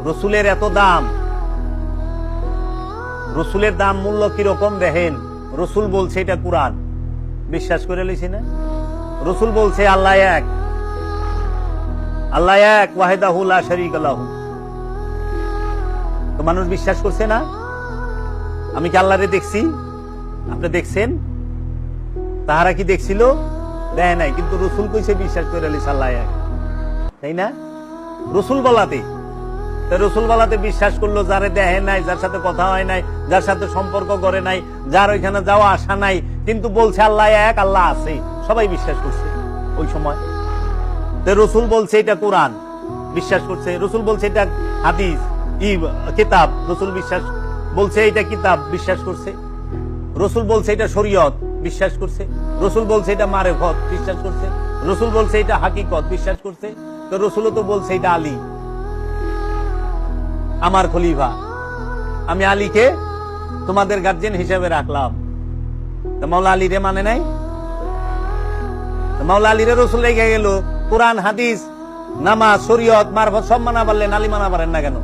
রসুলের এত দাম, রসুলের দাম মূল্য কিরকম দেখেন। রসুল বলছে এটা কুরআন, বিশ্বাস করে লইছি না। রসুল বলছে আল্লাহ এক, আল্লাহ এক, ওয়াহিদাহু লা শারীকা লাহু। তো মানুষ বিশ্বাস করছে না। আমি কি আল্লাহরে দেখছি? আপনি দেখছেন? তাহারা কি দেখছিল? দেয় নাই, কিন্তু রসুল কইছে বিশ্বাস করে লইছে আল্লাহ এক, তাই না? রসুল বলাতে, রসুল বলাতে বিশ্বাস করলো। যারে দেখে নাই, যার সাথে কথা হয় নাই, যার সাথে সম্পর্ক করে নাই, যার ওইখানে যাওয়া আসা নাই, কিন্তু বলছে আল্লাহ এক, আল্লাহ আছে, সবাই বিশ্বাস করছে ওই সময়। রসুল বলছে এটা কোরআন, বিশ্বাস করছে। রসুল বলছে এটা হাদিস কিতাব, রসুল বিশ্বাস বলছে এটা কিতাব, বিশ্বাস করছে। রসুল বলছে এটা শরীয়ত, বিশ্বাস করছে। রসুল বলছে এটা মারেফত, বিশ্বাস করছে। রসুল বলছে এটা হাকিকত, বিশ্বাস করছে। তো রসুলও তো বলছে এটা আলী আমার খলিফা, আমি আলীকে তোমাদের গার্জিয়ান হিসেবে রাখলাম। তো মাওলা আলীরে মানে নাই। মাওলা আলীরে রসুল রেখে গেল। কোরআন, হাদিস, নামাজ, শরীয়ত, মারফত সব মানা পারলেন, আলী মানা পারেন না কেন?